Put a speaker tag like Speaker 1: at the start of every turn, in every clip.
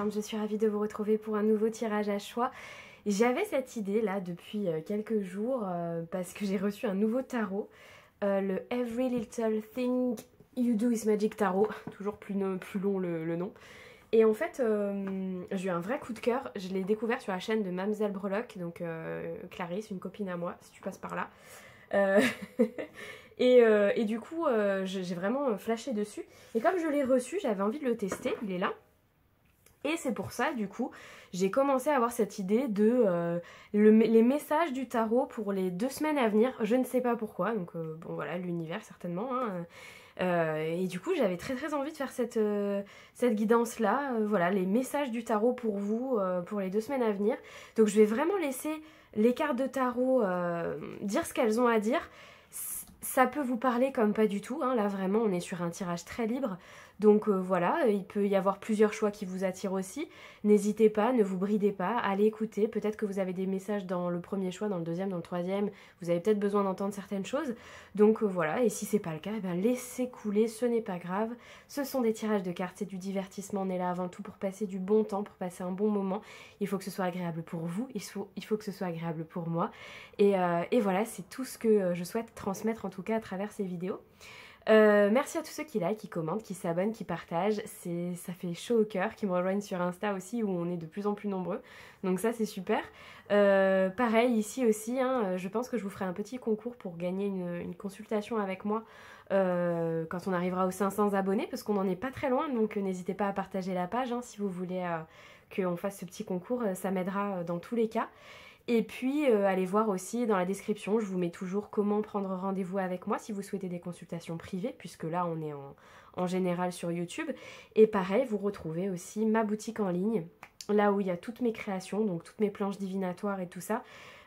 Speaker 1: charme, je suis ravie de vous retrouver pour un nouveau tirage à choix. J'avais cette idée là depuis quelques jours parce que j'ai reçu un nouveau tarot, le Every Little Thing You Do Is Magic Tarot, toujours plus long le nom. Et en fait, j'ai eu un vrai coup de cœur, je l'ai découvert sur la chaîne de Mamzelle Breloque, donc Clarisse, une copine à moi, si tu passes par là. Et du coup, j'ai vraiment flashé dessus. Et comme je l'ai reçu, j'avais envie de le tester, il est là. Et c'est pour ça, du coup, j'ai commencé à avoir cette idée de les messages du tarot pour les 2 semaines à venir. Je ne sais pas pourquoi, donc bon voilà, l'univers certainement. Hein. Et du coup, j'avais très envie de faire cette guidance-là. Voilà, les messages du tarot pour vous, pour les 2 semaines à venir. Donc je vais vraiment laisser les cartes de tarot dire ce qu'elles ont à dire. Ça peut vous parler comme pas du tout, hein. Là vraiment on est sur un tirage très libre, donc voilà, il peut y avoir plusieurs choix qui vous attirent aussi. N'hésitez pas, ne vous bridez pas, allez écouter, peut-être que vous avez des messages dans le premier choix, dans le deuxième, dans le troisième, vous avez peut-être besoin d'entendre certaines choses, donc voilà, et si c'est pas le cas, eh bien, laissez couler, ce n'est pas grave, ce sont des tirages de cartes, c'est du divertissement, on est là avant tout pour passer du bon temps, pour passer un bon moment, il faut que ce soit agréable pour vous, il faut que ce soit agréable pour moi, et voilà, c'est tout ce que je souhaite transmettre en tout cas à travers ces vidéos. Merci à tous ceux qui like, qui commentent, qui s'abonnent, qui partagent, ça fait chaud au cœur, qui me rejoignent sur Insta aussi où on est de plus en plus nombreux, donc ça c'est super. Pareil ici aussi, hein, je pense que je vous ferai un petit concours pour gagner une consultation avec moi quand on arrivera aux 500 abonnés, parce qu'on n'en est pas très loin, donc n'hésitez pas à partager la page hein, si vous voulez qu'on fasse ce petit concours, ça m'aidera dans tous les cas. Et puis allez voir aussi dans la description, je vous mets toujours comment prendre rendez-vous avec moi si vous souhaitez des consultations privées, puisque là on est en général sur YouTube. Et pareil, vous retrouvez aussi ma boutique en ligne, là où il y a toutes mes créations, donc toutes mes planches divinatoires et tout ça.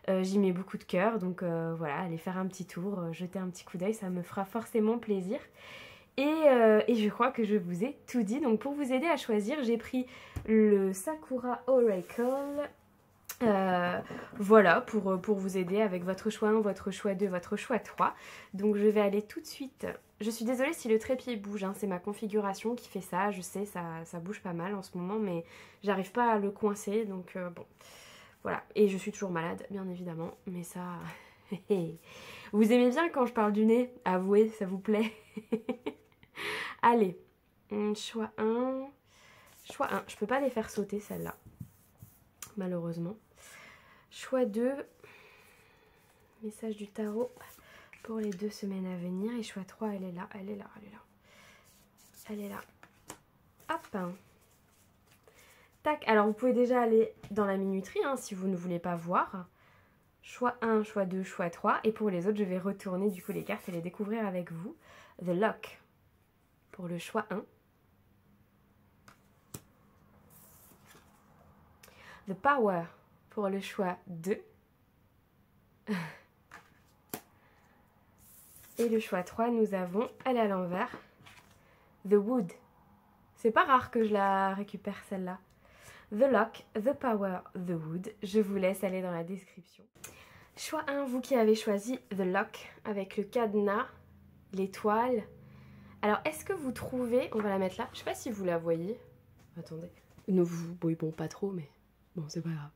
Speaker 1: J'y mets beaucoup de cœur, donc voilà, allez faire un petit tour, jeter un petit coup d'œil, ça me fera forcément plaisir. Et je crois que je vous ai tout dit, donc pour vous aider à choisir, j'ai pris le Sakura Oracle. Voilà, pour vous aider avec votre choix 1, votre choix 2, votre choix 3. Donc je vais aller tout de suite. Je suis désolée si le trépied bouge, hein, c'est ma configuration qui fait ça. Je sais, ça bouge pas mal en ce moment, mais j'arrive pas à le coincer, donc bon. Voilà, et je suis toujours malade, bien évidemment, mais ça... Vous aimez bien quand je parle du nez? Avouez, ça vous plaît? Allez, choix 1. Choix 1, je peux pas les faire sauter celles-là, malheureusement. Choix 2, message du tarot pour les 2 semaines à venir. Et choix 3, elle est là, elle est là, elle est là. Elle est là. Hop. Tac, alors vous pouvez déjà aller dans la minuterie hein, si vous ne voulez pas voir. Choix 1, choix 2, choix 3. Et pour les autres, je vais retourner du coup les cartes et les découvrir avec vous. The Lock pour le choix 1. The Power pour le choix 2. Et le choix 3, nous avons, elle est à l'envers, The Wood. C'est pas rare que je la récupère celle-là. The Lock, The Power, The Wood. Je vous laisse aller dans la description. Choix 1, vous qui avez choisi The Lock avec le cadenas, l'étoile. Alors, est-ce que vous trouvez, on va la mettre là, je sais pas si vous la voyez. Attendez. Non, oui, bon, pas trop, mais bon, c'est pas grave.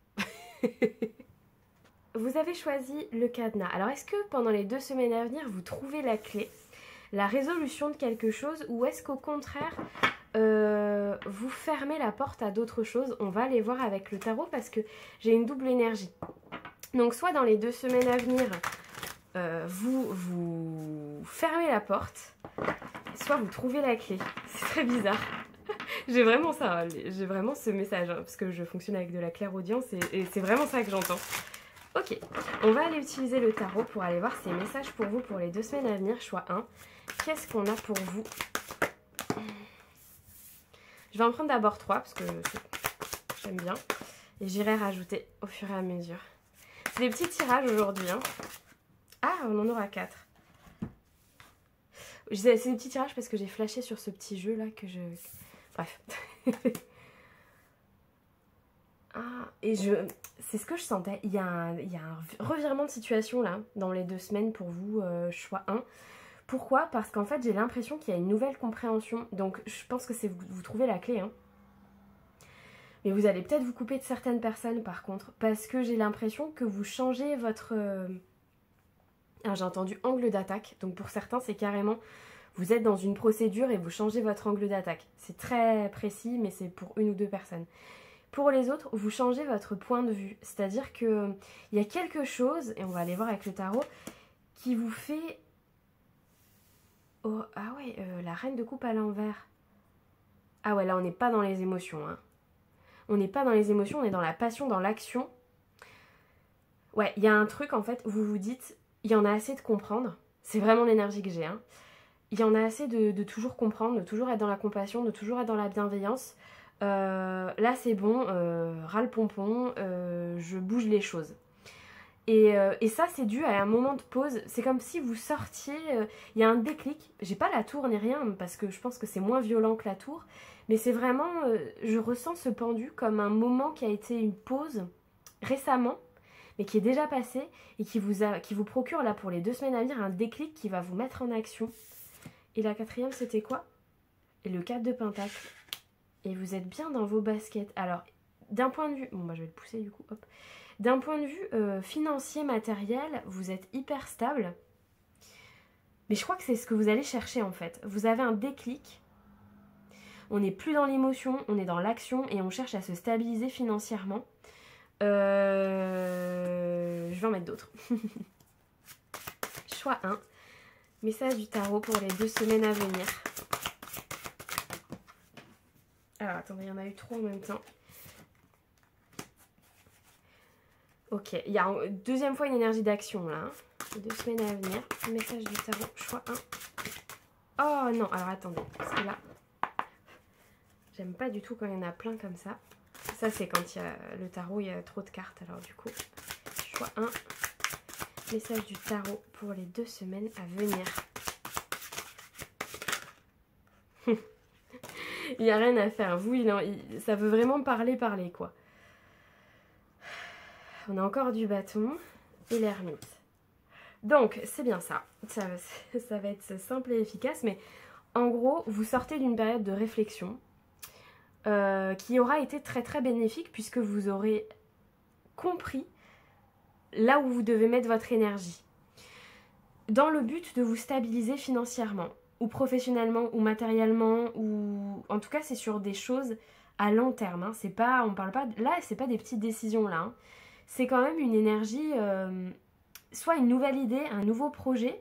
Speaker 1: Vous avez choisi le cadenas. Alors est-ce que pendant les 2 semaines à venir, vous trouvez la clé, la résolution de quelque chose, ou est-ce qu'au contraire, vous fermez la porte à d'autres choses? On va aller voir avec le tarot parce que j'ai une double énergie. Donc soit dans les 2 semaines à venir, vous fermez la porte, soit vous trouvez la clé. C'est très bizarre. J'ai vraiment ça, j'ai vraiment ce message, hein, parce que je fonctionne avec de la clairaudience et c'est vraiment ça que j'entends. Ok, on va aller utiliser le tarot pour aller voir ces messages pour vous pour les 2 semaines à venir, choix 1. Qu'est-ce qu'on a pour vous? Je vais en prendre d'abord 3 parce que j'aime bien. Et j'irai rajouter au fur et à mesure. C'est des petits tirages aujourd'hui. Hein. Ah, on en aura 4. C'est des petits tirages parce que j'ai flashé sur ce petit jeu là que je... Bref. Ah, et c'est ce que je sentais, il y a un revirement de situation là, dans les 2 semaines pour vous, choix 1. Pourquoi? Parce qu'en fait j'ai l'impression qu'il y a une nouvelle compréhension, donc je pense que c'est vous trouvez la clé. Hein. Mais vous allez peut-être vous couper de certaines personnes par contre, parce que j'ai l'impression que vous changez votre... Alors j'ai entendu angle d'attaque, donc pour certains c'est carrément... Vous êtes dans une procédure et vous changez votre angle d'attaque. C'est très précis, mais c'est pour une ou deux personnes. Pour les autres, vous changez votre point de vue. C'est-à-dire qu'il y a quelque chose, et on va aller voir avec le tarot, qui vous fait... Oh, ah ouais, la reine de coupe à l'envers. Ah ouais, là on n'est pas dans les émotions. Hein. On n'est pas dans les émotions, on est dans la passion, dans l'action. Ouais, il y a un truc en fait, vous vous dites, il y en a assez de comprendre. C'est vraiment l'énergie que j'ai, hein. Il y en a assez de toujours comprendre, de toujours être dans la compassion, de toujours être dans la bienveillance. Là c'est bon, ras le pompon, je bouge les choses. Et ça c'est dû à un moment de pause, c'est comme si vous sortiez, il y a un déclic, j'ai pas la tour ni rien parce que je pense que c'est moins violent que la tour, mais c'est vraiment, je ressens ce pendu comme un moment qui a été une pause récemment, mais qui est déjà passé et qui vous procure là pour les 2 semaines à venir un déclic qui va vous mettre en action. Et la 4e, c'était quoi? Et le 4 de pentacle. Et vous êtes bien dans vos baskets. Alors, d'un point de vue... Bon, bah, je vais le pousser du coup, hop. D'un point de vue financier, matériel, vous êtes hyper stable. Mais je crois que c'est ce que vous allez chercher, en fait. Vous avez un déclic. On n'est plus dans l'émotion, on est dans l'action et on cherche à se stabiliser financièrement. Je vais en mettre d'autres. Choix 1. Message du tarot pour les 2 semaines à venir. Alors, attendez, il y en a eu 3 en même temps. Ok, il y a une deuxième fois une énergie d'action, là. Hein. Les 2 semaines à venir. Message du tarot, choix 1. Oh non, alors attendez, parce que là, j'aime pas du tout quand il y en a plein comme ça. Ça, c'est quand il y a le tarot, il y a trop de cartes. Alors du coup, choix 1. Message du tarot pour les 2 semaines à venir. Il n'y a rien à faire. Vous, ça veut vraiment parler, quoi. On a encore du bâton et l'ermite. Donc, c'est bien ça. Ça va être simple et efficace. Mais en gros, vous sortez d'une période de réflexion qui aura été très très bénéfique puisque vous aurez compris là où vous devez mettre votre énergie. Dans le but de vous stabiliser financièrement, ou professionnellement, ou matériellement, ou en tout cas c'est sur des choses à long terme. Hein. C'est pas, on parle pas, là c'est pas des petites décisions là. Hein. C'est quand même une énergie, soit une nouvelle idée, un nouveau projet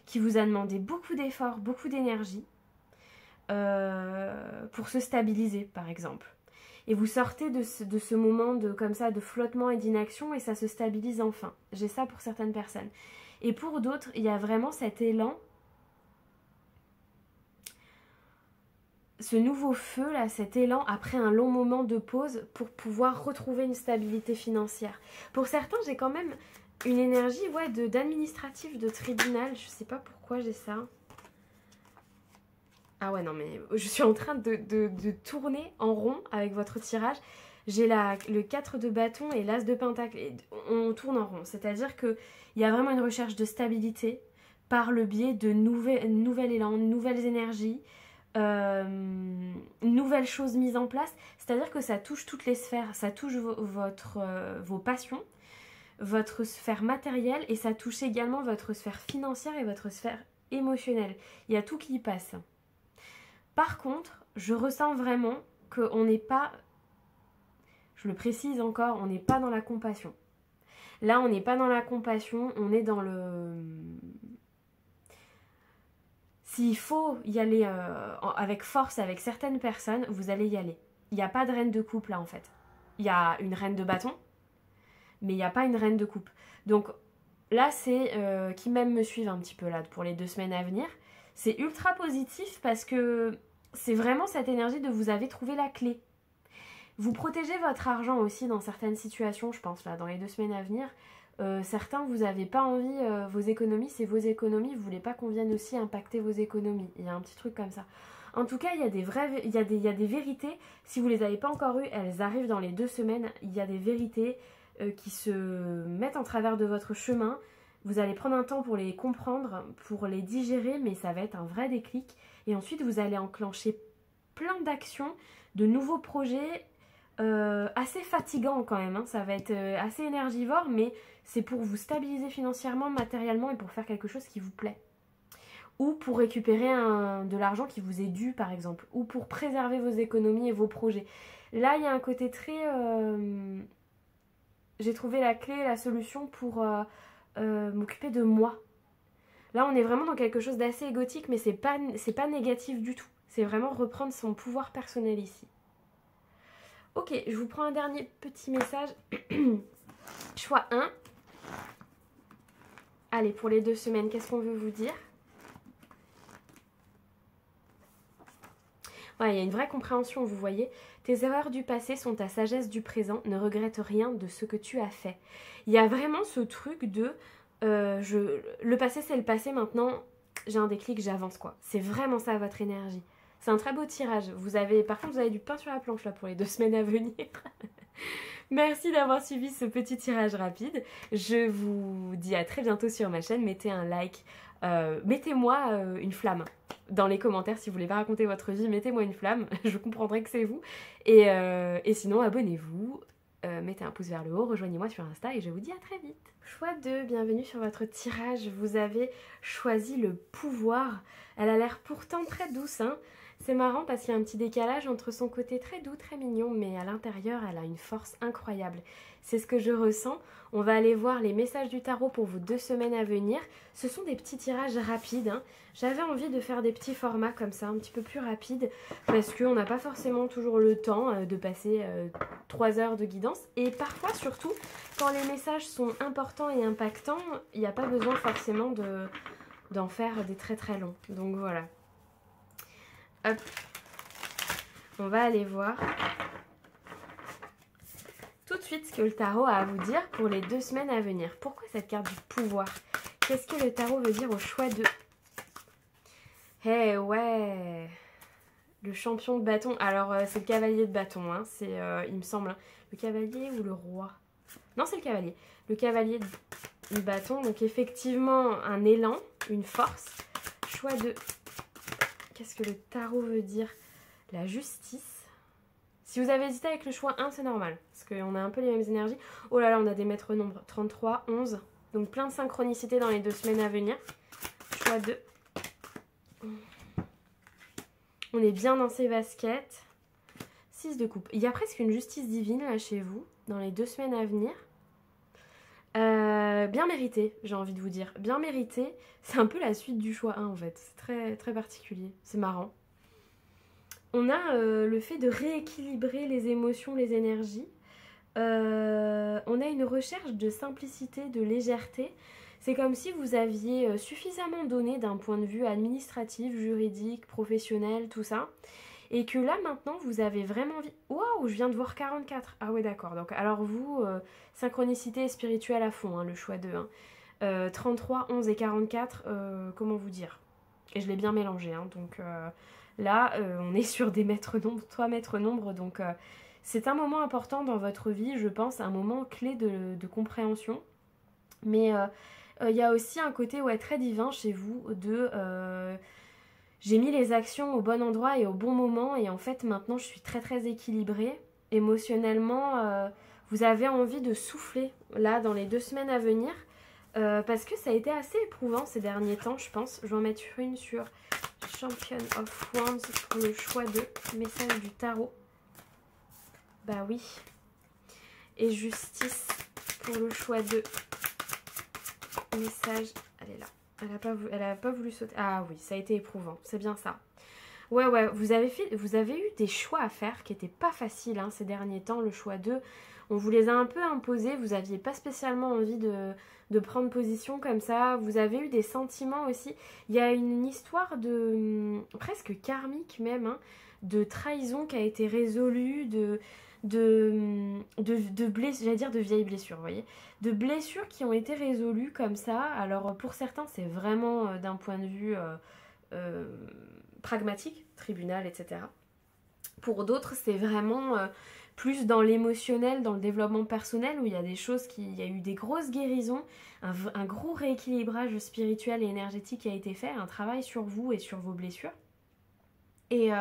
Speaker 1: qui vous a demandé beaucoup d'efforts, beaucoup d'énergie pour se stabiliser par exemple. Et vous sortez de ce moment comme ça de flottement et d'inaction et ça se stabilise enfin. J'ai ça pour certaines personnes. Et pour d'autres, il y a vraiment cet élan, ce nouveau feu là, cet élan après un long moment de pause pour pouvoir retrouver une stabilité financière. Pour certains, j'ai quand même une énergie d'administratif, de tribunal. Je sais pas pourquoi j'ai ça. Ah ouais, non, mais je suis en train de tourner en rond avec votre tirage. J'ai le 4 de bâton et l'as de pentacle. Et on tourne en rond. C'est-à-dire qu'il y a vraiment une recherche de stabilité par le biais de nouvel élan, nouvelles énergies, nouvelles choses mises en place. C'est-à-dire que ça touche toutes les sphères. Ça touche vos passions, votre sphère matérielle et ça touche également votre sphère financière et votre sphère émotionnelle. Il y a tout qui y passe. Par contre, je ressens vraiment qu'on n'est pas, je le précise encore, on n'est pas dans la compassion. Là, on n'est pas dans la compassion, on est dans le... S'il faut y aller avec force avec certaines personnes, vous allez y aller. Il n'y a pas de reine de coupe là en fait. Il y a une reine de bâton, mais il n'y a pas une reine de coupe. Donc là, c'est qui même me suivent un petit peu là pour les 2 semaines à venir. C'est ultra positif parce que c'est vraiment cette énergie de vous avez trouvé la clé. Vous protégez votre argent aussi dans certaines situations, je pense, là, dans les 2 semaines à venir. Certains, vous n'avez pas envie, vos économies, c'est vos économies, vous ne voulez pas qu'on vienne aussi impacter vos économies. Il y a un petit truc comme ça. En tout cas, il y a des vérités. Si vous ne les avez pas encore eues, elles arrivent dans les 2 semaines. Il y a des vérités qui se mettent en travers de votre chemin. Vous allez prendre un temps pour les comprendre, pour les digérer, mais ça va être un vrai déclic. Et ensuite, vous allez enclencher plein d'actions, de nouveaux projets, assez fatigant quand même, hein. Ça va être assez énergivore, mais c'est pour vous stabiliser financièrement, matériellement et pour faire quelque chose qui vous plaît. Ou pour récupérer de l'argent qui vous est dû par exemple, ou pour préserver vos économies et vos projets. Là, il y a un côté très... j'ai trouvé la clé, la solution pour m'occuper de moi. Là, on est vraiment dans quelque chose d'assez égotique, mais c'est pas négatif du tout. C'est vraiment reprendre son pouvoir personnel ici. Ok, je vous prends un dernier petit message. Choix 1. Allez, pour les 2 semaines, qu'est-ce qu'on veut vous dire? Ouais, il y a une vraie compréhension, vous voyez. Tes erreurs du passé sont ta sagesse du présent. Ne regrette rien de ce que tu as fait. Il y a vraiment ce truc de... le passé, c'est le passé. Maintenant, j'ai un déclic, j'avance, quoi. C'est vraiment ça, votre énergie. C'est un très beau tirage. Par contre, vous avez du pain sur la planche, là, pour les 2 semaines à venir. Merci d'avoir suivi ce petit tirage rapide. Je vous dis à très bientôt sur ma chaîne. Mettez un like. Mettez-moi une flamme dans les commentaires si vous voulez pas raconter votre vie. Mettez-moi une flamme, je comprendrai que c'est vous. Et sinon, abonnez-vous, mettez un pouce vers le haut, rejoignez-moi sur Insta et je vous dis à très vite. Choix 2, bienvenue sur votre tirage. Vous avez choisi le pouvoir. Elle a l'air pourtant très douce, hein. C'est marrant parce qu'il y a un petit décalage entre son côté très doux, très mignon, mais à l'intérieur, elle a une force incroyable. C'est ce que je ressens. On va aller voir les messages du tarot pour vos 2 semaines à venir. Ce sont des petits tirages rapides, hein. J'avais envie de faire des petits formats comme ça, un petit peu plus rapides, parce qu'on n'a pas forcément toujours le temps de passer 3 heures de guidance. Et parfois, surtout, quand les messages sont importants et impactants, il n'y a pas besoin forcément d'en faire des très très longs. Donc voilà. Hop. On va aller voir tout de suite ce que le tarot a à vous dire pour les 2 semaines à venir. Pourquoi cette carte du pouvoir? Qu'est-ce que le tarot veut dire au choix de... Eh ouais, le champion de bâton. Alors, c'est le cavalier de bâton, hein. C'est, il me semble, hein. Le cavalier ou le roi? Non, c'est le cavalier. Le cavalier de bâton. Donc, effectivement, un élan, une force. Choix de... Qu'est-ce que le tarot veut dire? La justice. Si vous avez hésité avec le choix 1, c'est normal. Parce qu'on a un peu les mêmes énergies. Oh là là, on a des maîtres nombres. 33, 11. Donc, plein de synchronicité dans les 2 semaines à venir. Choix 2. On est bien dans ses baskets. 6 de coupe. Il y a presque une justice divine là chez vous, dans les 2 semaines à venir. Bien mérité, j'ai envie de vous dire. Bien mérité. C'est un peu la suite du choix 1 en fait. C'est très, très particulier. C'est marrant. On a le fait de rééquilibrer les émotions, les énergies. On a une recherche de simplicité, de légèreté. C'est comme si vous aviez suffisamment donné d'un point de vue administratif, juridique, professionnel, tout ça. Et que là, maintenant, vous avez vraiment envie... Waouh, je viens de voir 44. Ah ouais, d'accord. Donc, alors vous, synchronicité spirituelle à fond, hein, le choix 2. Hein. 33, 11 et 44, comment vous dire? Et je l'ai bien mélangé. Hein, donc là, on est sur des maîtres nombres, 3 maîtres nombres. Donc, c'est un moment important dans votre vie, je pense, un moment clé de compréhension. Mais... il y a aussi un côté très divin chez vous de j'ai mis les actions au bon endroit et au bon moment et en fait maintenant je suis très très équilibrée émotionnellement. Vous avez envie de souffler là dans les 2 semaines à venir parce que ça a été assez éprouvant ces derniers temps, je pense. Je vais en mettre une sur Champion of Wands pour le choix de message du tarot. Bah oui. Et justice pour le choix de message. Elle est là. Elle a pas voulu sauter. Ah oui, ça a été éprouvant. C'est bien ça. Ouais, vous avez eu des choix à faire qui n'étaient pas faciles hein, ces derniers temps. Le choix 2, on vous les a un peu imposés. Vous n'aviez pas spécialement envie de prendre position comme ça. Vous avez eu des sentiments aussi. Il y a une histoire de presque karmique même, hein, de trahison qui a été résolue, de blessures, j'allais dire de vieilles blessures, vous voyez, de blessures qui ont été résolues comme ça. Alors pour certains c'est vraiment d'un point de vue pragmatique, tribunal, etc. Pour d'autres c'est vraiment plus dans l'émotionnel, dans le développement personnel où il y a des choses il y a eu des grosses guérisons, un gros rééquilibrage spirituel et énergétique qui a été fait, un travail sur vous et sur vos blessures. Et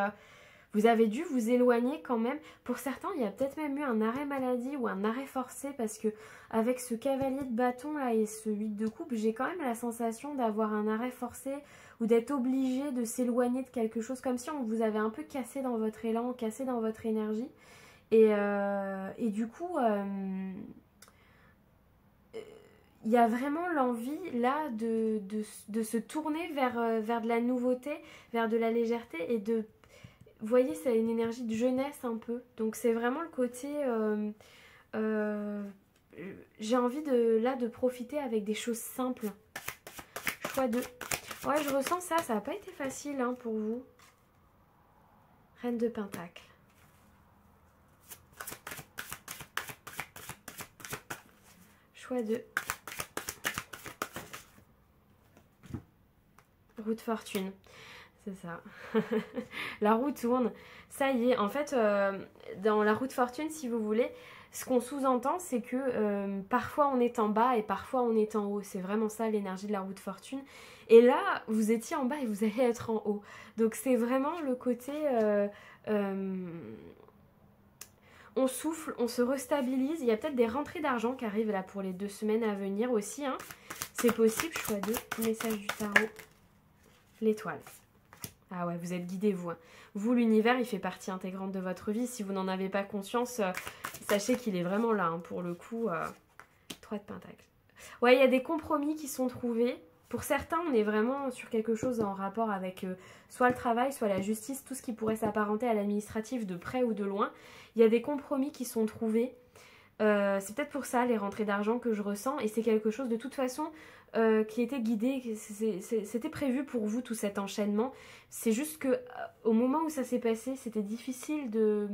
Speaker 1: vous avez dû vous éloigner quand même. Pour certains, il y a peut-être même eu un arrêt maladie ou un arrêt forcé parce que avec ce cavalier de bâton là et ce 8 de coupe, j'ai quand même la sensation d'avoir un arrêt forcé ou d'être obligé de s'éloigner de quelque chose comme si on vous avait un peu cassé dans votre élan, cassé dans votre énergie. Et du coup, il y a vraiment l'envie là de se tourner vers de la nouveauté, vers de la légèreté et de... Vous voyez, c'est une énergie de jeunesse un peu. Donc c'est vraiment le côté... j'ai envie de profiter avec des choses simples. Choix 2. Ouais, je ressens ça. Ça n'a pas été facile hein, pour vous. Reine de Pentacle. Choix 2. Roue de fortune. C'est ça. La roue tourne. Ça y est. En fait, dans la roue de fortune, si vous voulez, ce qu'on sous-entend, c'est que parfois on est en bas et parfois on est en haut. C'est vraiment ça l'énergie de la roue de fortune. Et là, vous étiez en bas et vous allez être en haut. Donc c'est vraiment le côté... on souffle, on se restabilise. Il y a peut-être des rentrées d'argent qui arrivent là pour les 2 semaines à venir aussi. Hein. C'est possible. Choix 2. Message du tarot. L'étoile. Ah ouais, vous êtes guidé, vous. Hein. Vous, l'univers, il fait partie intégrante de votre vie. Si vous n'en avez pas conscience, sachez qu'il est vraiment là. Hein, pour le coup, 3 de Pentacle. Ouais, il y a des compromis qui sont trouvés. Pour certains, on est vraiment sur quelque chose en rapport avec soit le travail, soit la justice, tout ce qui pourrait s'apparenter à l'administratif de près ou de loin. Il y a des compromis qui sont trouvés. C'est peut-être pour ça les rentrées d'argent que je ressens. Et c'est quelque chose de toute façon qui était guidé. C'était prévu pour vous tout cet enchaînement. C'est juste que au moment où ça s'est passé, c'était difficile de...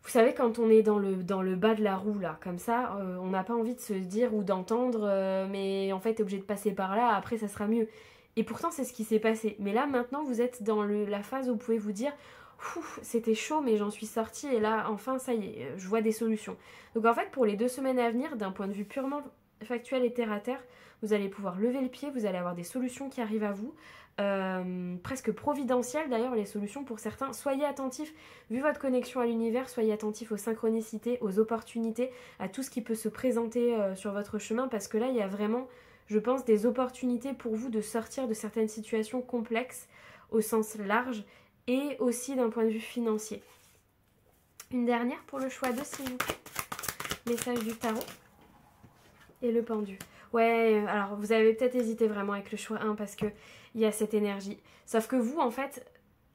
Speaker 1: Vous savez, quand on est dans le bas de la roue, là, comme ça, on n'a pas envie de se dire ou d'entendre mais en fait, t'es obligé de passer par là, après ça sera mieux. Et pourtant, c'est ce qui s'est passé. Mais là, maintenant, vous êtes dans la phase où vous pouvez vous dire c'était chaud, mais j'en suis sortie et là, enfin, ça y est, je vois des solutions. Donc en fait, pour les 2 semaines à venir, d'un point de vue purement factuel et terre à terre, vous allez pouvoir lever le pied, vous allez avoir des solutions qui arrivent à vous. Presque providentielles d'ailleurs les solutions pour certains. Soyez attentifs, vu votre connexion à l'univers, soyez attentifs aux synchronicités, aux opportunités, à tout ce qui peut se présenter sur votre chemin parce que là il y a vraiment, je pense, des opportunités pour vous de sortir de certaines situations complexes au sens large et aussi d'un point de vue financier. Une dernière pour le choix 2 s'il vous plaît. Message du tarot et le pendu. Ouais, alors vous avez peut-être hésité vraiment avec le choix 1 parce que il y a cette énergie. Sauf que vous, en fait,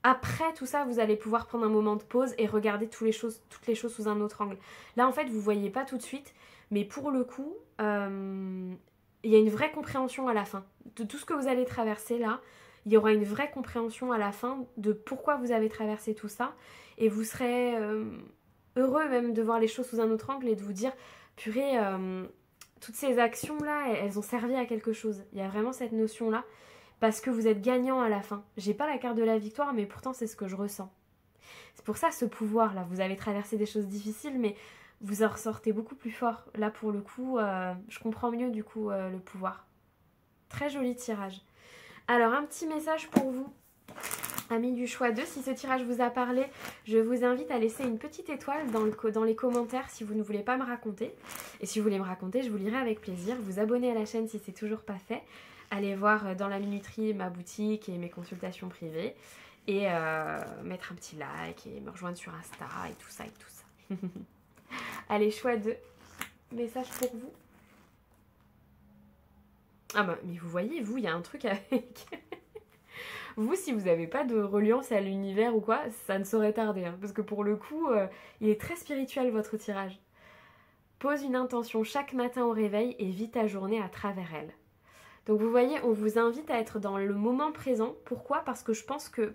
Speaker 1: après tout ça, vous allez pouvoir prendre un moment de pause et regarder toutes les choses sous un autre angle. Là, en fait, vous ne voyez pas tout de suite, mais pour le coup, il y a une vraie compréhension à la fin. De tout ce que vous allez traverser là, il y aura une vraie compréhension à la fin de pourquoi vous avez traversé tout ça. Et vous serez heureux même de voir les choses sous un autre angle et de vous dire, purée... toutes ces actions-là, elles ont servi à quelque chose. Il y a vraiment cette notion-là. Parce que vous êtes gagnant à la fin. J'ai pas la carte de la victoire, mais pourtant c'est ce que je ressens. C'est pour ça ce pouvoir-là. Vous avez traversé des choses difficiles, mais vous en ressortez beaucoup plus fort. Là, pour le coup, je comprends mieux du coup le pouvoir. Très joli tirage. Alors, un petit message pour vous, amis du choix 2. Si ce tirage vous a parlé, je vous invite à laisser une petite étoile dans les commentaires si vous ne voulez pas me raconter. Et si vous voulez me raconter, je vous lirai avec plaisir. Vous abonner à la chaîne si c'est toujours pas fait. Allez voir dans la minuterie ma boutique et mes consultations privées. Et mettre un petit like et me rejoindre sur Insta et tout ça et tout ça. Allez, choix 2. Message pour vous. Ah bah, mais vous voyez, vous, il y a un truc avec... Vous, si vous n'avez pas de reliance à l'univers ou quoi, ça ne saurait tarder. Hein, parce que pour le coup, il est très spirituel votre tirage. Pose une intention chaque matin au réveil et vis ta journée à travers elle. Donc vous voyez, on vous invite à être dans le moment présent. Pourquoi ? Parce que je pense que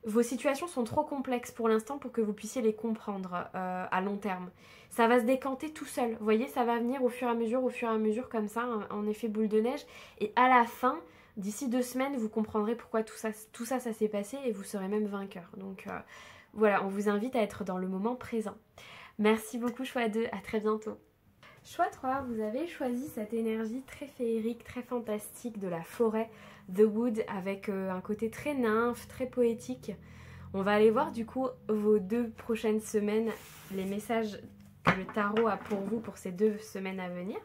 Speaker 1: vos situations sont trop complexes pour l'instant pour que vous puissiez les comprendre à long terme. Ça va se décanter tout seul. Vous voyez, ça va venir au fur et à mesure comme ça, en effet boule de neige. Et à la fin... D'ici 2 semaines, vous comprendrez pourquoi tout ça s'est passé et vous serez même vainqueur. Donc voilà, on vous invite à être dans le moment présent. Merci beaucoup choix 2, à très bientôt. Choix 3, vous avez choisi cette énergie très féerique, très fantastique de la forêt, The Wood, avec un côté très nymphe, très poétique. On va aller voir du coup vos 2 prochaines semaines, les messages que le tarot a pour vous pour ces 2 semaines à venir.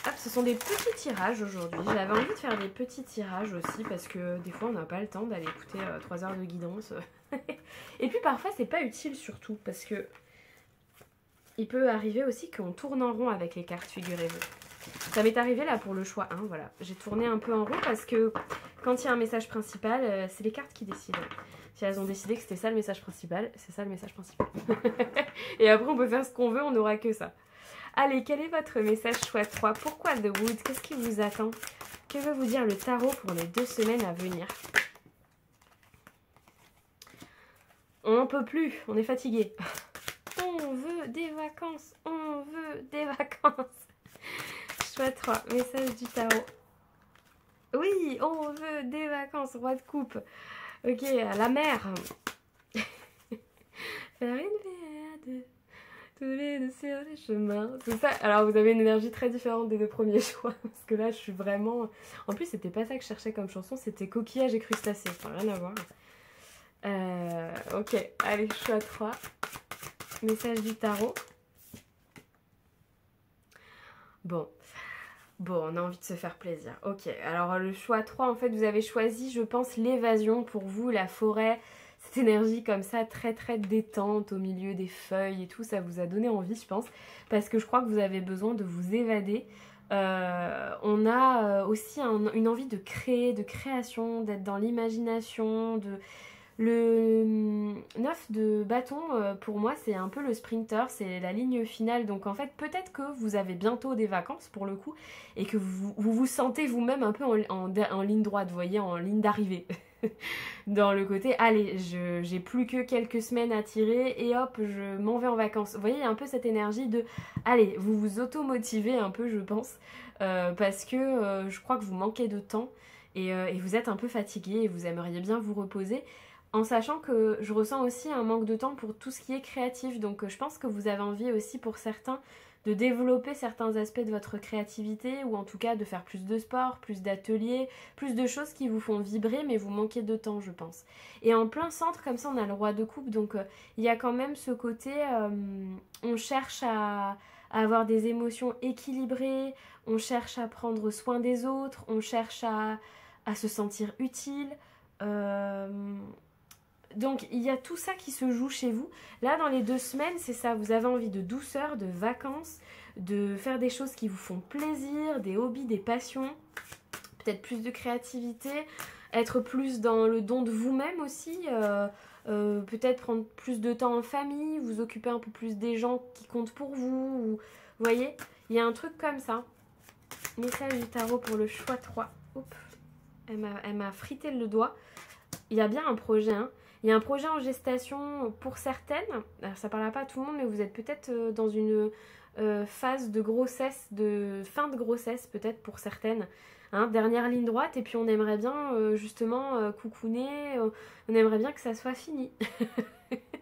Speaker 1: Hop, ce sont des petits tirages aujourd'hui. J'avais envie de faire des petits tirages aussi parce que des fois on n'a pas le temps d'aller écouter 3 heures de guidance. Et puis parfois c'est pas utile surtout parce que il peut arriver aussi qu'on tourne en rond avec les cartes, figurez-vous. Ça m'est arrivé là pour le choix 1, voilà. J'ai tourné un peu en rond parce que quand il y a un message principal, c'est les cartes qui décident. Si elles ont décidé que c'était ça le message principal, c'est ça le message principal. Et après on peut faire ce qu'on veut, on n'aura que ça. Allez, quel est votre message choix 3? Pourquoi The Wood? Qu'est-ce qui vous attend? Que veut vous dire le tarot pour les 2 semaines à venir? On n'en peut plus, on est fatigué. On veut des vacances, on veut des vacances. Choix 3, message du tarot. Oui, on veut des vacances, roi de coupe. Ok, à la mer. Faire une V2, tous les deux sur les chemins. C'est ça. Alors vous avez une énergie très différente des 2 premiers choix. Parce que là, je suis vraiment... En plus, c'était pas ça que je cherchais comme chanson, c'était coquillage et crustacés. Enfin, rien à voir. Ok, allez, choix 3. Message du tarot. Bon, on a envie de se faire plaisir. Ok, alors le choix 3, en fait, vous avez choisi, je pense, l'évasion pour vous, la forêt, cette énergie comme ça, très très détente au milieu des feuilles et tout, ça vous a donné envie, je pense, parce que je crois que vous avez besoin de vous évader. On a aussi une envie de créer, de création, d'être dans l'imagination, Le 9 de bâton, pour moi, c'est un peu le sprinter, c'est la ligne finale. Donc en fait, peut-être que vous avez bientôt des vacances pour le coup et que vous sentez vous-même un peu en ligne droite, vous voyez, en ligne d'arrivée. Dans le côté, allez, j'ai plus que quelques semaines à tirer et hop, je m'en vais en vacances. Vous voyez, il y a un peu cette énergie de, allez, vous vous auto-motivez un peu, je pense, parce que je crois que vous manquez de temps et vous êtes un peu fatigué et vous aimeriez bien vous reposer. En sachant que je ressens aussi un manque de temps pour tout ce qui est créatif. Donc je pense que vous avez envie aussi pour certains de développer certains aspects de votre créativité ou en tout cas de faire plus de sport, plus d'ateliers, plus de choses qui vous font vibrer mais vous manquez de temps je pense. Et en plein centre comme ça on a le roi de coupe donc il y a quand même ce côté on cherche à avoir des émotions équilibrées, on cherche à prendre soin des autres, on cherche à se sentir utile. Donc il y a tout ça qui se joue chez vous. Là dans les 2 semaines c'est ça, vous avez envie de douceur, de vacances, de faire des choses qui vous font plaisir, des hobbies, des passions, peut-être plus de créativité, être plus dans le don de vous-même aussi, peut-être prendre plus de temps en famille, vous occuper un peu plus des gens qui comptent pour vous, vous voyez, il y a un truc comme ça. Message du tarot pour le choix 3. Oups, elle m'a frité le doigt. Il y a bien un projet, hein. Il y a un projet en gestation pour certaines. Alors, ça ne parlera pas à tout le monde, mais vous êtes peut-être dans une phase de grossesse, de fin de grossesse peut-être pour certaines. Hein, dernière ligne droite et puis on aimerait bien justement coucouner, on aimerait bien que ça soit fini.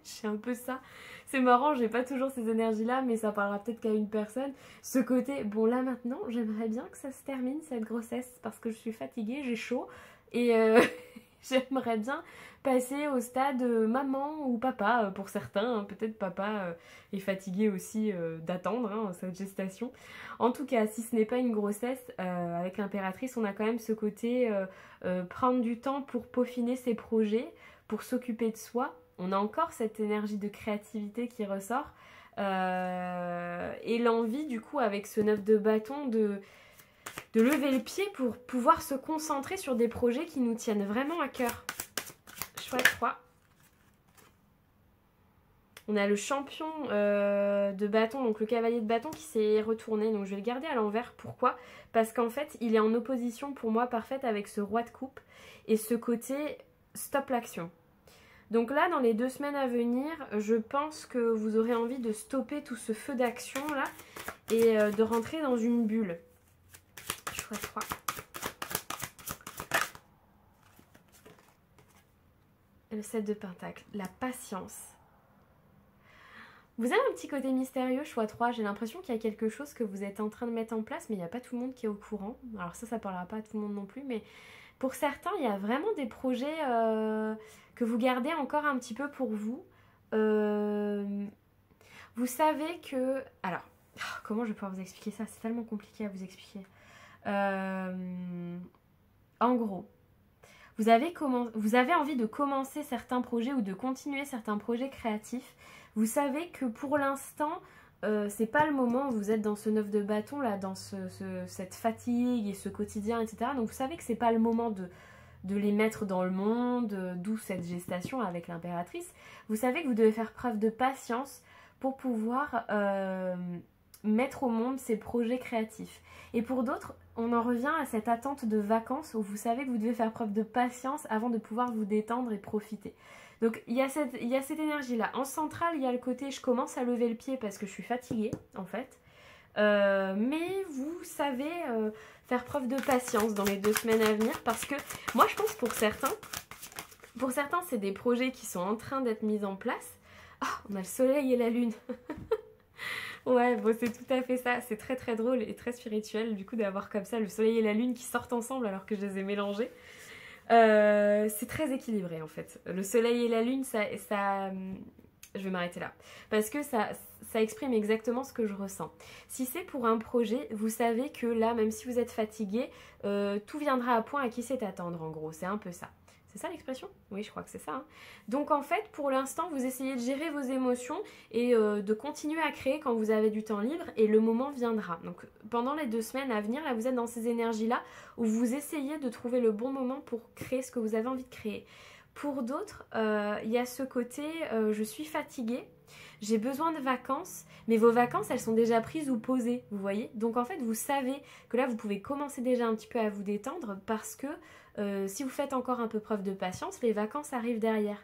Speaker 1: J'ai un peu ça. C'est marrant, j'ai pas toujours ces énergies-là, mais ça parlera peut-être qu'à une personne. Ce côté, bon là maintenant, j'aimerais bien que ça se termine cette grossesse parce que je suis fatiguée, j'ai chaud et... J'aimerais bien passer au stade maman ou papa pour certains. Hein. Peut-être papa est fatigué aussi d'attendre hein, cette gestation. En tout cas, si ce n'est pas une grossesse, avec l'impératrice, on a quand même ce côté prendre du temps pour peaufiner ses projets, pour s'occuper de soi. On a encore cette énergie de créativité qui ressort. Et l'envie du coup avec ce 9 de bâton de lever le pied pour pouvoir se concentrer sur des projets qui nous tiennent vraiment à cœur. Choix 3. On a le champion de bâton, donc le cavalier de bâton qui s'est retourné. Donc je vais le garder à l'envers. Pourquoi? Parce qu'en fait, il est en opposition pour moi parfaite avec ce roi de coupe et ce côté stop l'action. Donc là, dans les 2 semaines à venir, je pense que vous aurez envie de stopper tout ce feu d'action là et de rentrer dans une bulle. Choix 3. Le 7 de pentacle, la patience. Vous avez un petit côté mystérieux, choix 3. J'ai l'impression qu'il y a quelque chose que vous êtes en train de mettre en place, mais il n'y a pas tout le monde qui est au courant. Alors ça parlera pas à tout le monde non plus, mais Pour certains, il y a vraiment des projets que vous gardez encore un petit peu pour vous. Vous savez que... Alors, comment je vais pouvoir vous expliquer ça? C'est tellement compliqué à vous expliquer. En gros, vous avez envie de commencer certains projets ou de continuer certains projets créatifs. Vous savez que pour l'instant, c'est pas le moment où vous êtes dans ce 9 de bâton, là, dans cette fatigue et ce quotidien, etc. Donc vous savez que c'est pas le moment de les mettre dans le monde, d'où cette gestation avec l'impératrice. Vous savez que vous devez faire preuve de patience pour pouvoir mettre au monde ces projets créatifs. Et pour d'autres, on en revient à cette attente de vacances où vous savez que vous devez faire preuve de patience avant de pouvoir vous détendre et profiter. Donc il y a cette énergie-là. En centrale, il y a le côté je commence à lever le pied parce que je suis fatiguée, en fait. Mais vous savez faire preuve de patience dans les 2 semaines à venir parce que moi, je pense pour certains, c'est des projets qui sont en train d'être mis en place. Ah, on a le soleil et la lune. Ouais, bon, c'est tout à fait ça. C'est très très drôle et très spirituel du coup d'avoir comme ça le soleil et la lune qui sortent ensemble alors que je les ai mélangés. C'est très équilibré en fait. Le soleil et la lune, ça je vais m'arrêter là. Parce que ça exprime exactement ce que je ressens. Si c'est pour un projet, vous savez que là, même si vous êtes fatigué, tout viendra à point à qui sait attendre en gros. C'est un peu ça. C'est ça l'expression? Oui, je crois que c'est ça. Hein. Donc en fait, pour l'instant, vous essayez de gérer vos émotions et de continuer à créer quand vous avez du temps libre et le moment viendra. Donc pendant les 2 semaines à venir, là, vous êtes dans ces énergies-là où vous essayez de trouver le bon moment pour créer ce que vous avez envie de créer. Pour d'autres, il y a ce côté je suis fatiguée, j'ai besoin de vacances, mais vos vacances, elles sont déjà prises ou posées, vous voyez? Donc en fait, vous savez que là, vous pouvez commencer déjà un petit peu à vous détendre parce que si vous faites encore un peu preuve de patience, les vacances arrivent derrière.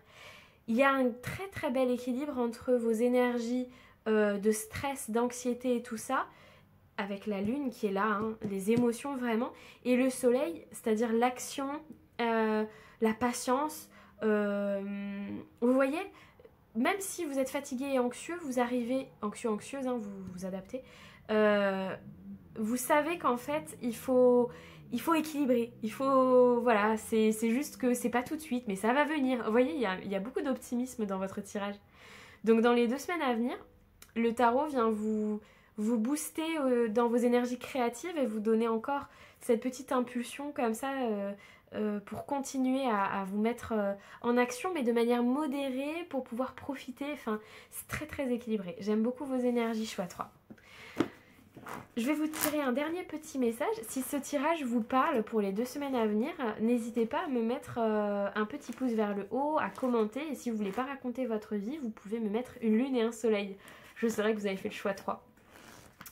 Speaker 1: Il y a un très très bel équilibre entre vos énergies de stress, d'anxiété et tout ça, avec la lune qui est là, hein, les émotions vraiment, et le soleil, c'est-à-dire l'action, la patience. Vous voyez, même si vous êtes fatigué et anxieux, vous arrivez, anxieuse, hein, vous adaptez, vous savez qu'en fait, il faut équilibrer, voilà, c'est juste que c'est pas tout de suite, mais ça va venir. Vous voyez, il y a beaucoup d'optimisme dans votre tirage. Donc dans les 2 semaines à venir, le tarot vient vous booster dans vos énergies créatives et vous donner encore cette petite impulsion comme ça pour continuer à vous mettre en action, mais de manière modérée pour pouvoir profiter. Enfin, c'est très très équilibré. J'aime beaucoup vos énergies, choix 3. Je vais vous tirer un dernier petit message. Si ce tirage vous parle pour les 2 semaines à venir, n'hésitez pas à me mettre un petit pouce vers le haut, à commenter. Et si vous ne voulez pas raconter votre vie, vous pouvez me mettre une lune et un soleil. Je saurai que vous avez fait le choix 3.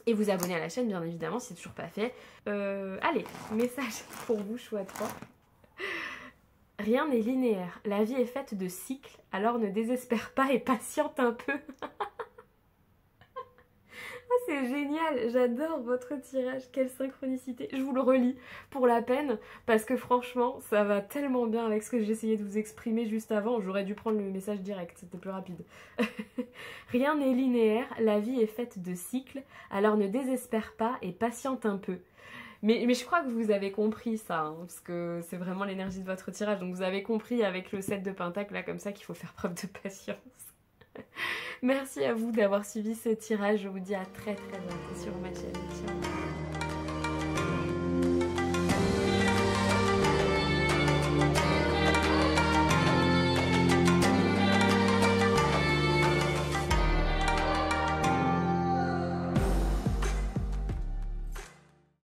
Speaker 1: Et vous abonner à la chaîne, bien évidemment, si c'est toujours pas fait. Allez, message pour vous, choix 3. Rien n'est linéaire. La vie est faite de cycles, alors ne désespère pas et patiente un peu. C'est génial, j'adore votre tirage, quelle synchronicité. Je vous le relis pour la peine parce que franchement ça va tellement bien avec ce que j'essayais de vous exprimer juste avant. J'aurais dû prendre le message direct, c'était plus rapide. Rien n'est linéaire, la vie est faite de cycles, alors ne désespère pas et patiente un peu. Mais je crois que vous avez compris ça, hein, parce que c'est vraiment l'énergie de votre tirage. Donc vous avez compris avec le 7 de Pentacle là comme ça qu'il faut faire preuve de patience. Merci à vous d'avoir suivi ce tirage. Je vous dis à très très bientôt sur ma chaîne.